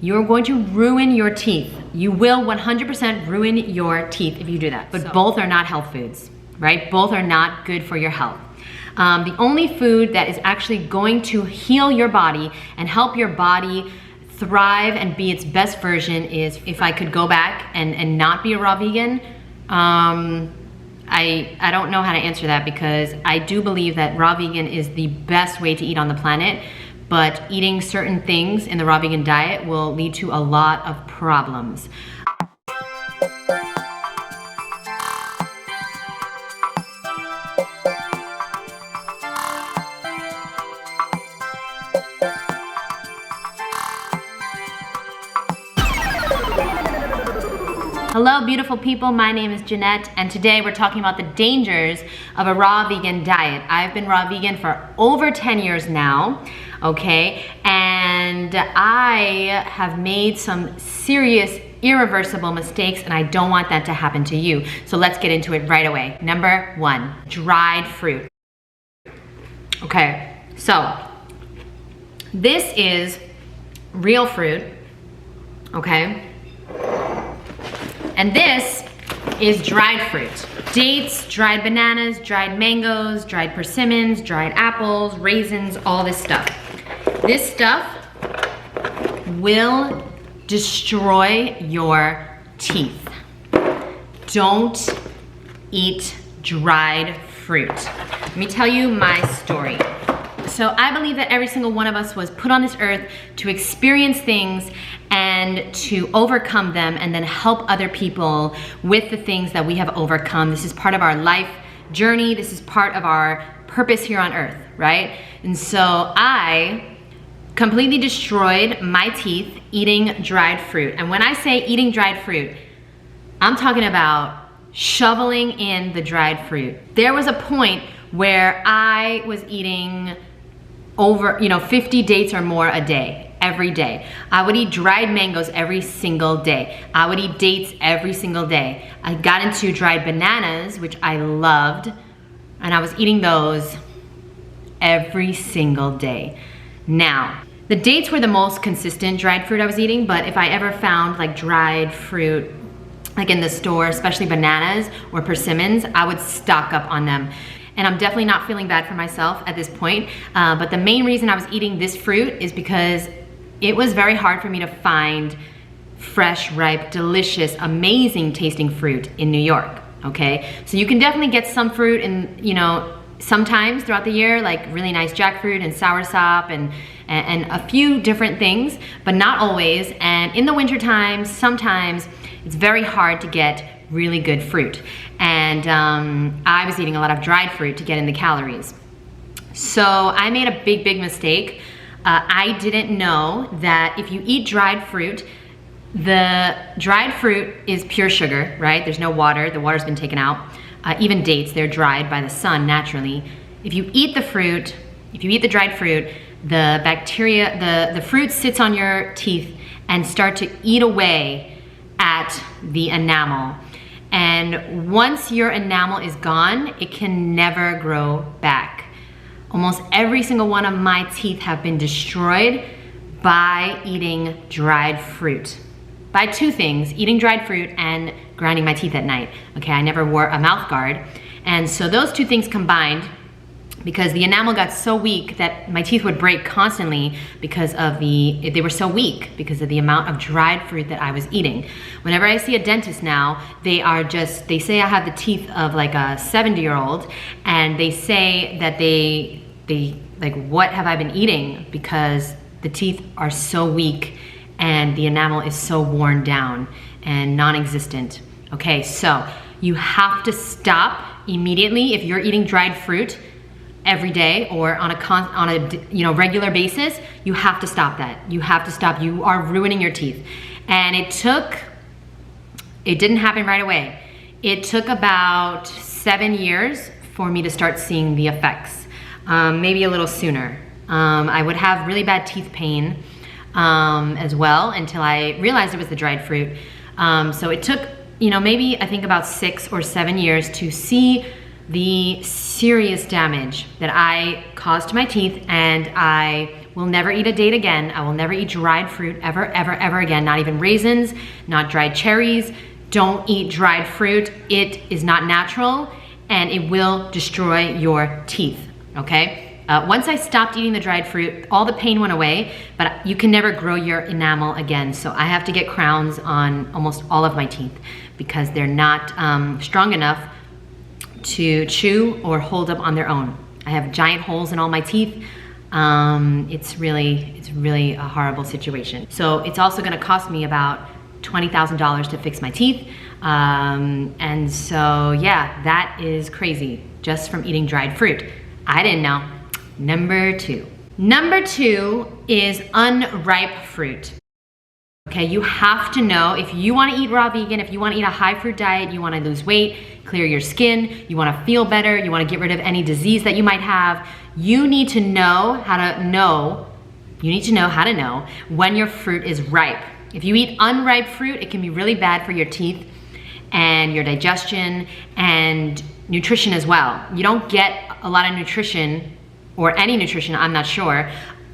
you're going to ruin your teeth. You will 100% ruin your teeth if you do that. But both are not health foods, right? Both are not good for your health. The only food that is actually going to heal your body and help your body thrive and be its best version is, if I could go back and not be a raw vegan, I don't know how to answer that, because I do believe that raw vegan is the best way to eat on the planet, but eating certain things in the raw vegan diet will lead to a lot of problems. Hello beautiful people, my name is Jeanette, and today we're talking about the dangers of a raw vegan diet. I've been raw vegan for over 10 years now, okay? And I have made some serious, irreversible mistakes, and I don't want that to happen to you. So let's get into it right away. Number 1, dried fruit. Okay, so this is real fruit, okay? And this is dried fruit. Dates, dried bananas, dried mangoes, dried persimmons, dried apples, raisins, all this stuff. This stuff will destroy your teeth. Don't eat dried fruit. Let me tell you my story. So I believe that every single one of us was put on this earth to experience things and to overcome them, and then help other people with the things that we have overcome. This is part of our life journey. This is part of our purpose here on earth, right? And so I completely destroyed my teeth eating dried fruit. And when I say eating dried fruit, I'm talking about shoveling in the dried fruit. There was a point where I was eating over, 50 dates or more a day. Every day. I would eat dried mangoes every single day. I would eat dates every single day. I got into dried bananas, which I loved, and I was eating those every single day. Now, the dates were the most consistent dried fruit I was eating, but if I ever found like dried fruit, like in the store, especially bananas or persimmons, I would stock up on them. And I'm definitely not feeling bad for myself at this point, but the main reason I was eating this fruit is because it was very hard for me to find fresh, ripe, delicious, amazing tasting fruit in New York, okay? So you can definitely get some fruit in, sometimes throughout the year, like really nice jackfruit and soursop and a few different things, but not always. And in the wintertime, sometimes it's very hard to get really good fruit. And I was eating a lot of dried fruit to get in the calories. So I made a big mistake. I didn't know that if you eat dried fruit, the dried fruit is pure sugar, right? There's no water, the water's been taken out. Even dates, they're dried by the sun naturally. If you eat the fruit, if you eat the dried fruit, the bacteria, the fruit sits on your teeth and start to eat away at the enamel. And once your enamel is gone, it can never grow back. Almost every single one of my teeth have been destroyed by eating dried fruit. By two things, eating dried fruit and grinding my teeth at night. Okay, I never wore a mouth guard. And so those two things combined, because the enamel got so weak that my teeth would break constantly because of they were so weak because of the amount of dried fruit that I was eating. Whenever I see a dentist now, they say I have the teeth of like a 70-year-old, and they say that they like, what have I been eating? Because the teeth are so weak and the enamel is so worn down and non-existent. Okay, so you have to stop immediately if you're eating dried fruit every day or on a regular basis. You have to stop that. You have to stop. You are ruining your teeth. And it didn't happen right away. It took about 7 years for me to start seeing the effects. Maybe a little sooner. I would have really bad teeth pain as well until I realized it was the dried fruit. So it took, maybe I think about 6 or 7 years to see the serious damage that I caused to my teeth, and I will never eat a date again. I will never eat dried fruit ever, ever, ever again. Not even raisins, not dried cherries. Don't eat dried fruit. It is not natural and it will destroy your teeth, okay? Once I stopped eating the dried fruit, all the pain went away, but you can never grow your enamel again. So I have to get crowns on almost all of my teeth because they're not strong enough to chew or hold up on their own. I have giant holes in all my teeth. It's really a horrible situation. So it's also gonna cost me about $20,000 to fix my teeth. And so yeah, that is crazy just from eating dried fruit. I didn't know. Number two. Number two is unripe fruit. Okay, you have to know if you wanna eat raw vegan, if you wanna eat a high fruit diet, you wanna lose weight, clear your skin, you wanna feel better, you wanna get rid of any disease that you might have, you need to know how to know when your fruit is ripe. If you eat unripe fruit, it can be really bad for your teeth and your digestion and nutrition as well. You don't get a lot of nutrition or any nutrition, I'm not sure,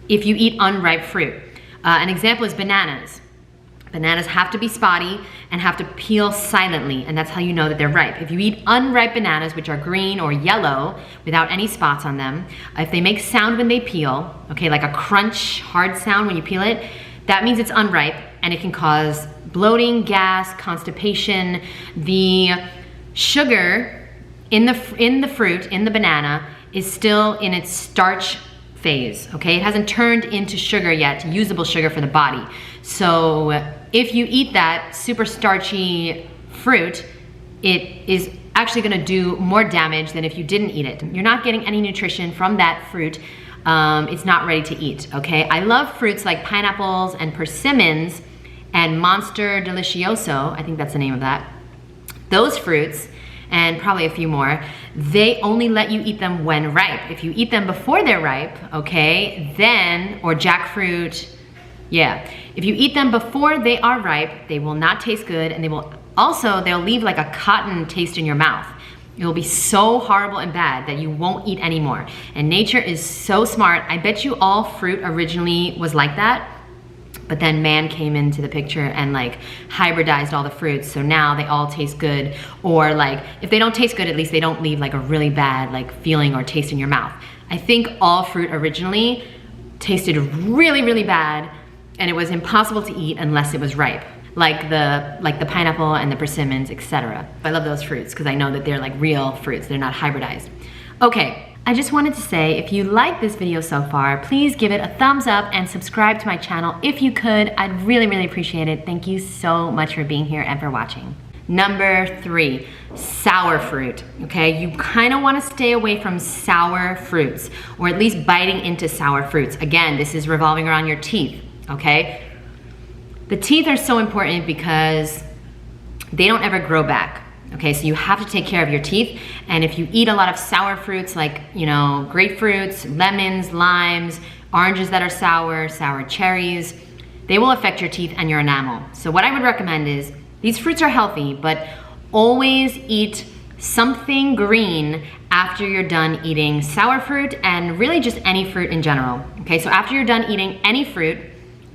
if you eat unripe fruit. An example is bananas. Bananas have to be spotty and have to peel silently, and that's how you know that they're ripe. If you eat unripe bananas, which are green or yellow without any spots on them, if they make sound when they peel, okay, like a crunch, hard sound when you peel it, that means it's unripe and it can cause bloating, gas, constipation. The sugar in the fruit, in the banana, is still in its starch phase, okay? It hasn't turned into sugar yet, usable sugar for the body. So if you eat that super starchy fruit, it is actually gonna do more damage than if you didn't eat it. You're not getting any nutrition from that fruit. It's not ready to eat, okay? I love fruits like pineapples and persimmons and Monster Delicioso, I think that's the name of that. Those fruits, and probably a few more, they only let you eat them when ripe. If you eat them before they're ripe, okay, then, or jackfruit, yeah. If you eat them before they are ripe, they will not taste good, and they'll leave like a cotton taste in your mouth. It will be so horrible and bad that you won't eat anymore. And nature is so smart. I bet you all fruit originally was like that, but then man came into the picture and like hybridized all the fruits, so now they all taste good. Or like, if they don't taste good, at least they don't leave like a really bad like feeling or taste in your mouth. I think all fruit originally tasted really, really bad, and it was impossible to eat unless it was ripe. Like the pineapple and the persimmons, etc. I love those fruits because I know that they're like real fruits, they're not hybridized. Okay. I just wanted to say, if you like this video so far, please give it a thumbs up and subscribe to my channel if you could. I'd really, really appreciate it. Thank you so much for being here and for watching. Number three, sour fruit, okay? You kind of want to stay away from sour fruits, or at least biting into sour fruits. Again, this is revolving around your teeth, okay? The teeth are so important because they don't ever grow back. Okay, so you have to take care of your teeth, and if you eat a lot of sour fruits like, you know, grapefruits, lemons, limes, oranges that are sour, sour cherries, they will affect your teeth and your enamel. So what I would recommend is, these fruits are healthy, but always eat something green after you're done eating sour fruit and really just any fruit in general. Okay, so after you're done eating any fruit,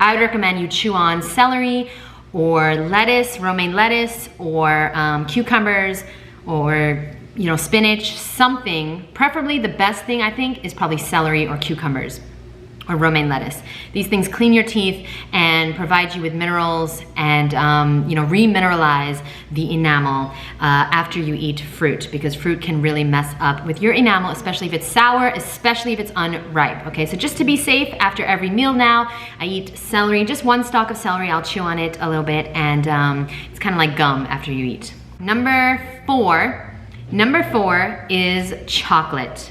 I would recommend you chew on celery, or lettuce, romaine lettuce, or cucumbers, or spinach, something. Preferably the best thing I think is probably celery or cucumbers or romaine lettuce. These things clean your teeth and provide you with minerals and remineralize the enamel after you eat fruit, because fruit can really mess up with your enamel, especially if it's sour, especially if it's unripe. Okay, so just to be safe, after every meal now, I eat celery, just one stalk of celery. I'll chew on it a little bit, and it's kind of like gum after you eat. Number four is chocolate.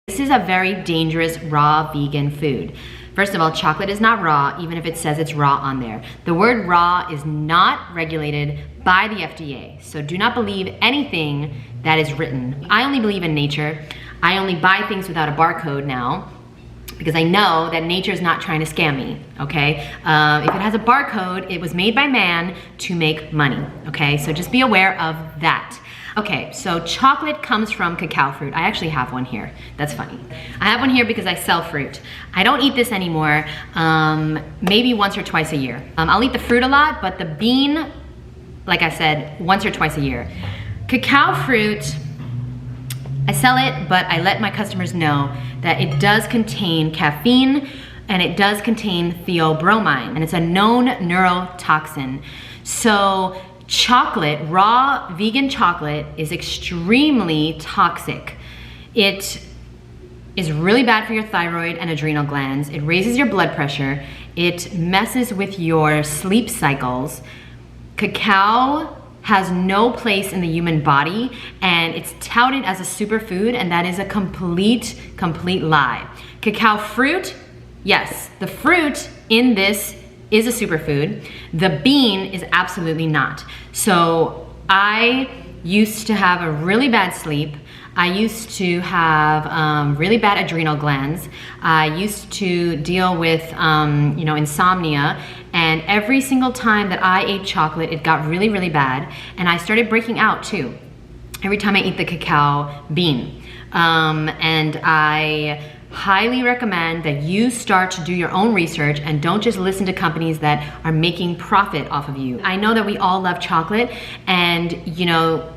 This is a very dangerous raw vegan food. First of all, chocolate is not raw, even if it says it's raw on there. The word raw is not regulated by the FDA, so do not believe anything that is written. I only believe in nature. I only buy things without a barcode now, because I know that nature is not trying to scam me, okay? If it has a barcode, it was made by man to make money, okay? So just be aware of that. Okay, so chocolate comes from cacao fruit. I actually have one here. That's funny. I have one here because I sell fruit. I don't eat this anymore, maybe once or twice a year. I'll eat the fruit a lot, but the bean, like I said, once or twice a year. Cacao fruit, I sell it, but I let my customers know that it does contain caffeine and it does contain theobromine, and it's a known neurotoxin. So chocolate, raw vegan chocolate, is extremely toxic. It is really bad for your thyroid and adrenal glands. It raises your blood pressure. It messes with your sleep cycles. Cacao has no place in the human body, and it's touted as a superfood, and that is a complete lie. Cacao fruit, yes, the fruit in this is a superfood. The bean is absolutely not. So I used to have a really bad sleep. I used to have really bad adrenal glands. I used to deal with insomnia, and every single time that I ate chocolate, it got really bad, and I started breaking out too every time I eat the cacao bean. And I highly recommend that you start to do your own research and don't just listen to companies that are making profit off of you. I know that we all love chocolate, and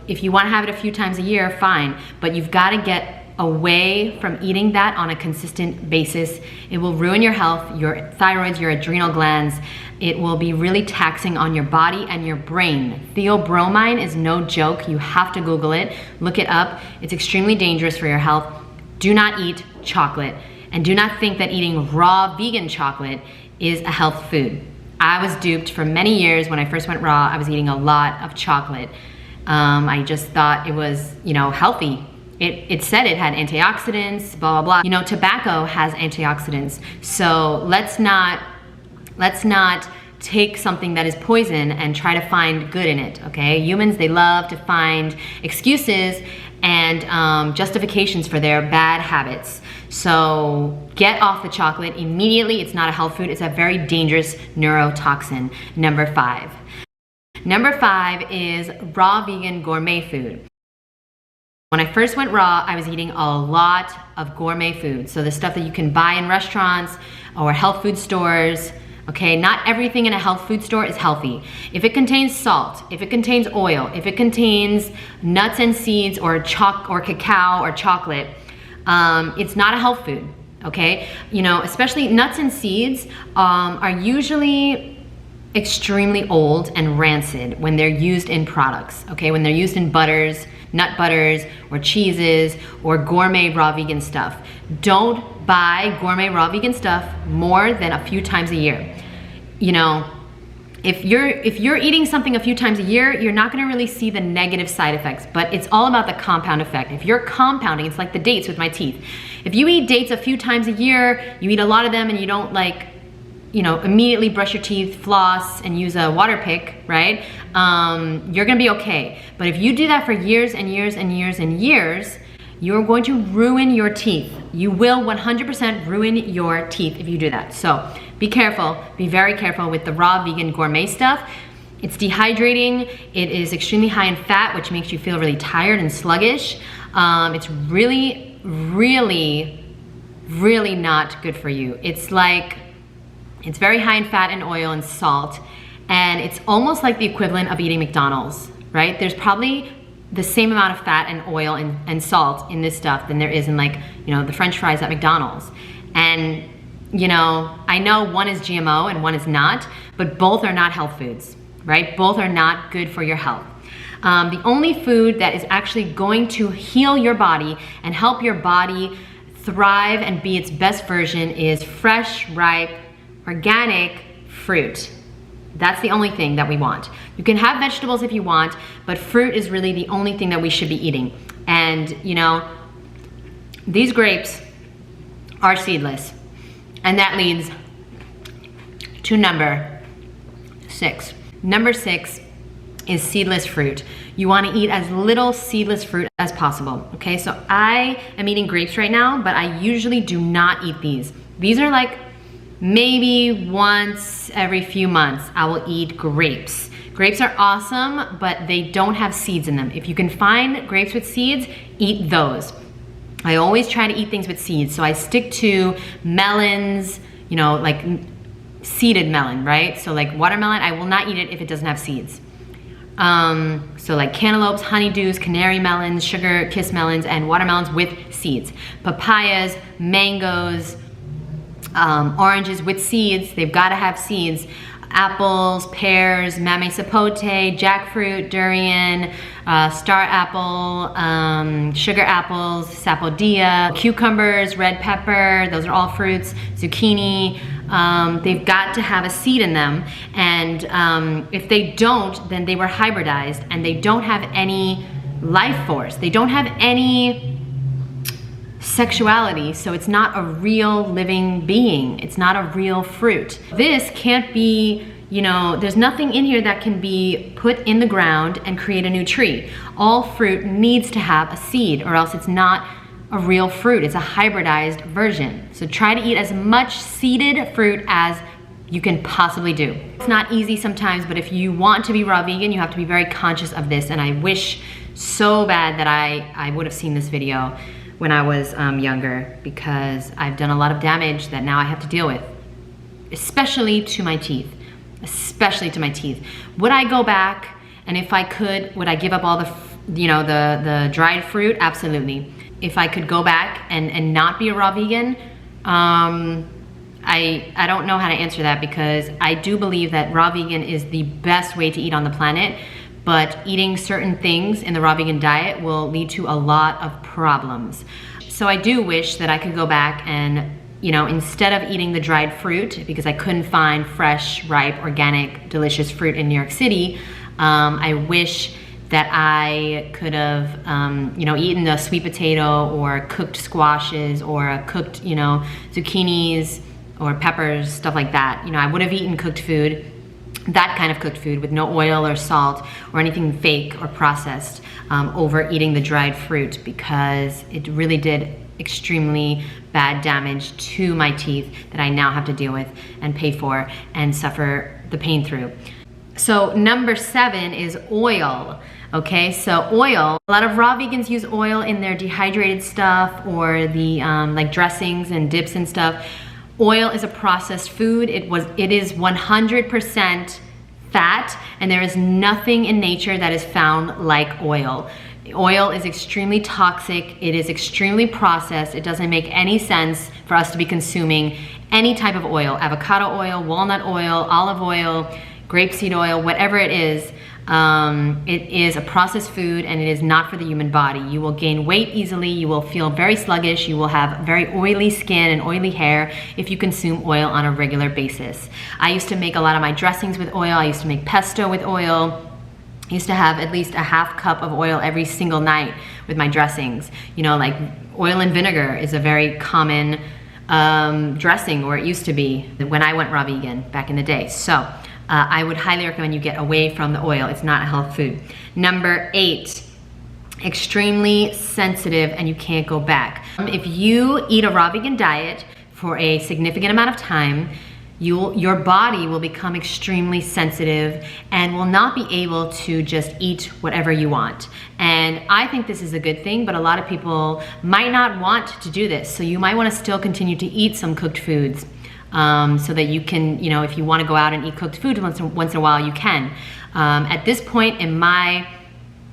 if you want to have it a few times a year, fine, but you've got to get away from eating that on a consistent basis. It will ruin your health, your thyroids, your adrenal glands. It will be really taxing on your body and your brain. Theobromine is no joke. You have to Google it, look it up. It's extremely dangerous for your health. Do not eat chocolate, and do not think that eating raw vegan chocolate is a health food. I was duped for many years. When I first went raw, I was eating a lot of chocolate. I just thought it was, healthy. It said it had antioxidants, blah, blah, blah. Tobacco has antioxidants. So let's not take something that is poison and try to find good in it, okay? Humans, they love to find excuses and justifications for their bad habits. So get off the chocolate immediately. It's not a health food. It's a very dangerous neurotoxin. Number 5. Number 5 is raw vegan gourmet food. When I first went raw, I was eating a lot of gourmet food. So the stuff that you can buy in restaurants or health food stores. Okay, not everything in a health food store is healthy. If it contains salt, if it contains oil, if it contains nuts and seeds or cacao or chocolate, it's not a health food, okay? Especially nuts and seeds are usually extremely old and rancid when they're used in products, okay? When they're used in butters, nut butters, or cheeses, or gourmet raw vegan stuff. Don't buy gourmet raw vegan stuff more than a few times a year. If you're eating something a few times a year, you're not gonna really see the negative side effects, but it's all about the compound effect. If you're compounding, it's like the dates with my teeth. If you eat dates a few times a year, you eat a lot of them, and you don't immediately brush your teeth, floss, and use a water pick, right? You're gonna be okay. But if you do that for years and years and years and years, you're going to ruin your teeth. You will 100% ruin your teeth if you do that. So be careful, be very careful with the raw vegan gourmet stuff. It's dehydrating, it is extremely high in fat, which makes you feel really tired and sluggish. It's really not good for you. It's very high in fat and oil and salt, and it's almost like the equivalent of eating McDonald's, right? There's probably the same amount of fat and oil and salt in this stuff than there is in the French fries at McDonald's. And I know one is GMO and one is not, but both are not health foods, right? Both are not good for your health. The only food that is actually going to heal your body and help your body thrive and be its best version is fresh, ripe, organic fruit. That's the only thing that we want. You can have vegetables if you want, but fruit is really the only thing that we should be eating. And these grapes are seedless. And that leads to number 6. Number 6 is seedless fruit. You want to eat as little seedless fruit as possible. Okay, so I am eating grapes right now, but I usually do not eat these. These are like maybe once every few months, I will eat grapes. Grapes are awesome, but they don't have seeds in them. If you can find grapes with seeds, eat those. I always try to eat things with seeds, so I stick to melons, you know, like seeded melon, right? So like watermelon, I will not eat it if it doesn't have seeds. So like cantaloupes, honeydews, canary melons, sugar kiss melons, and watermelons with seeds. Papayas, mangoes, oranges with seeds, they've got to have seeds. Apples, pears, mamey sapote, jackfruit, durian, star apple, sugar apples, sapodilla, cucumbers, red pepper, those are all fruits, zucchini. They've got to have a seed in them, and if they don't, then they were hybridized and they don't have any life force. They don't have any sexuality, so it's not a real living being. It's not a real fruit. This can't be, you know, there's nothing in here that can be put in the ground and create a new tree. All fruit needs to have a seed, or else it's not a real fruit. It's a hybridized version. So try to eat as much seeded fruit as you can possibly do. It's not easy sometimes, but if you want to be raw vegan, you have to be very conscious of this, and I wish so bad that I would have seen this video when I was younger, because I've done a lot of damage that now I have to deal with, especially to my teeth, especially to my teeth. Would I go back, and if I could, would I give up all the, you know, the dried fruit? Absolutely. If I could go back and not be a raw vegan, I don't know how to answer that, because I do believe that raw vegan is the best way to eat on the planet, but eating certain things in the raw vegan diet will lead to a lot of problems. So I do wish that I could go back and, you know, instead of eating the dried fruit, because I couldn't find fresh, ripe, organic, delicious fruit in New York City, I wish that I could have, you know, eaten a sweet potato or cooked squashes or cooked, you know, zucchinis or peppers, stuff like that. You know, I would have eaten cooked food, that kind of cooked food with no oil or salt or anything fake or processed, over eating the dried fruit, because it really did extremely bad damage to my teeth that I now have to deal with and pay for and suffer the pain through. So number 7 is oil. Okay, so oil, a lot of raw vegans use oil in their dehydrated stuff or the like dressings and dips and stuff. Oil is a processed food. It is 100% fat, and there is nothing in nature that is found like oil. Oil is extremely toxic. It is extremely processed. It doesn't make any sense for us to be consuming any type of oil, avocado oil, walnut oil, olive oil, grapeseed oil, whatever it is. It is a processed food, and it is not for the human body. You will gain weight easily. You will feel very sluggish. You will have very oily skin and oily hair if you consume oil on a regular basis. I used to make a lot of my dressings with oil. I used to make pesto with oil. I used to have at least a half cup of oil every single night with my dressings. You know, like oil and vinegar is a very common dressing, or it used to be when I went raw vegan back in the day. So I would highly recommend you get away from the oil. It's not a health food. Number 8, extremely sensitive, and you can't go back. If you eat a raw vegan diet for a significant amount of time, your body will become extremely sensitive and will not be able to just eat whatever you want. And I think this is a good thing, but a lot of people might not want to do this. So you might want to still continue to eat some cooked foods. So that you can, you know, if you want to go out and eat cooked food once in a while, you can. At this point in my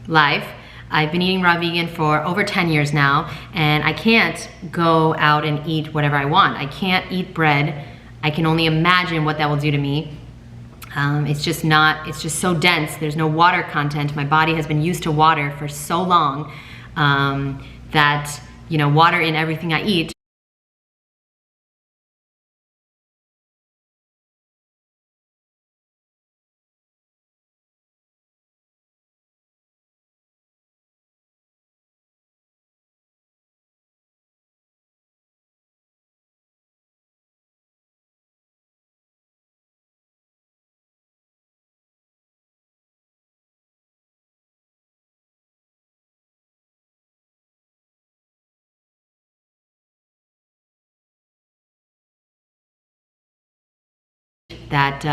life, I've been eating raw vegan for over 10 years now, and I can't go out and eat whatever I want. I can't eat bread. I can only imagine what that will do to me. It's just so dense. There's no water content. My body has been used to water for so long that, you know, water in everything I eat. that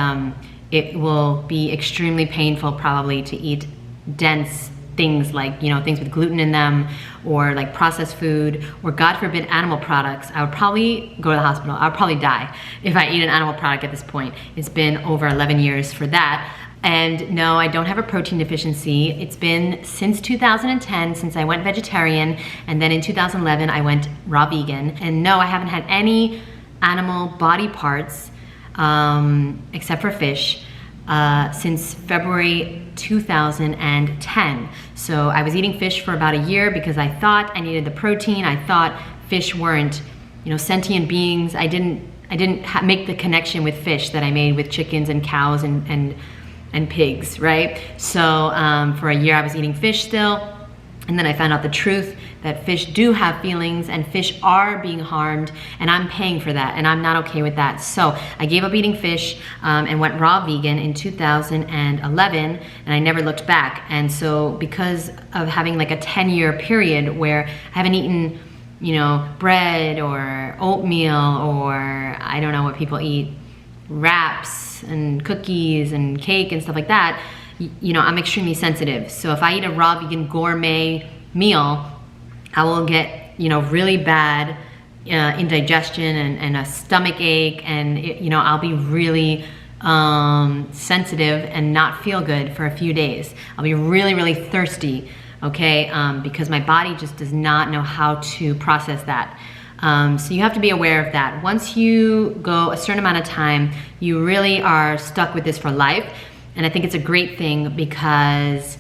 it will be extremely painful probably to eat dense things like, you know, things with gluten in them, or like processed food, or God forbid animal products. I would probably go to the hospital. I would probably die if I eat an animal product at this point. It's been over 11 years for that. And no, I don't have a protein deficiency. It's been since 2010 since I went vegetarian, and then in 2011 I went raw vegan. And no, I haven't had any animal body parts except for fish since February 2010. So I was eating fish for about a year because I thought I needed the protein. I thought fish weren't, you know, sentient beings. I didn't make the connection with fish that I made with chickens and cows and pigs, right? So for a year I was eating fish still, and then I found out the truth that fish do have feelings and fish are being harmed, and I'm paying for that, and I'm not okay with that. So I gave up eating fish and went raw vegan in 2011, and I never looked back. And so because of having like a 10-year period where I haven't eaten, you know, bread or oatmeal, or I don't know what people eat, wraps and cookies and cake and stuff like that, you know, I'm extremely sensitive. So if I eat a raw vegan gourmet meal, I will get, you know, really bad indigestion and a stomach ache, and you know, I'll be really sensitive and not feel good for a few days. I'll be really thirsty, okay, because my body just does not know how to process that. So you have to be aware of that. Once you go a certain amount of time, you really are stuck with this for life. And I think it's a great thing because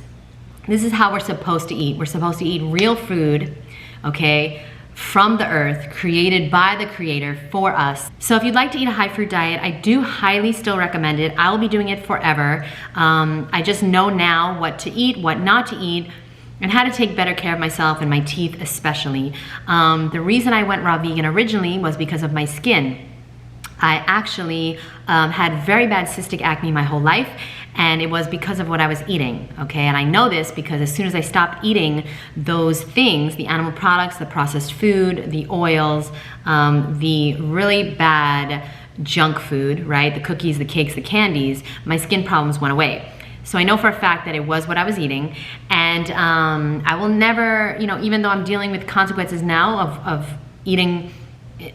this is how we're supposed to eat. We're supposed to eat real food, okay, from the earth, created by the creator for us. So if you'd like to eat a high fruit diet, I do highly still recommend it. I will be doing it forever. I just know now what to eat, what not to eat, and how to take better care of myself and my teeth especially. The reason I went raw vegan originally was because of my skin. I actually had very bad cystic acne my whole life, and it was because of what I was eating, okay? And I know this because as soon as I stopped eating those things, the animal products, the processed food, the oils, the really bad junk food, right? The cookies, the cakes, the candies, my skin problems went away. So I know for a fact that it was what I was eating, and I will never, you know, even though I'm dealing with consequences now of eating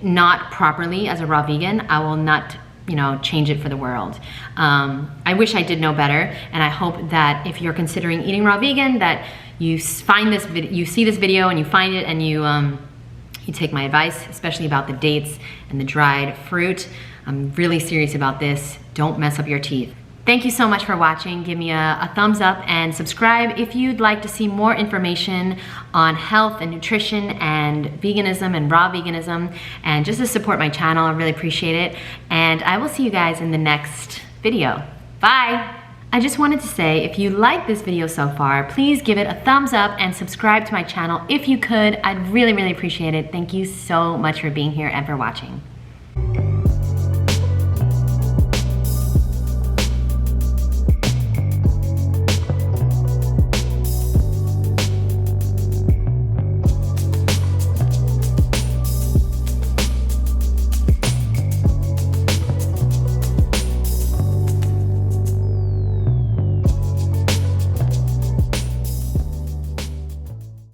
not properly as a raw vegan, I will not, you know, change it for the world. I wish I did know better, and I hope that if you're considering eating raw vegan, that you find this you see this video and you find it, and you take my advice, especially about the dates and the dried fruit. I'm really serious about this. Don't mess up your teeth. Thank you so much for watching. Give me a thumbs up and subscribe if you'd like to see more information on health and nutrition and veganism and raw veganism, and just to support my channel. I really appreciate it. And I will see you guys in the next video. Bye. I just wanted to say, if you like this video so far, please give it a thumbs up and subscribe to my channel if you could. I'd really appreciate it. Thank you so much for being here and for watching.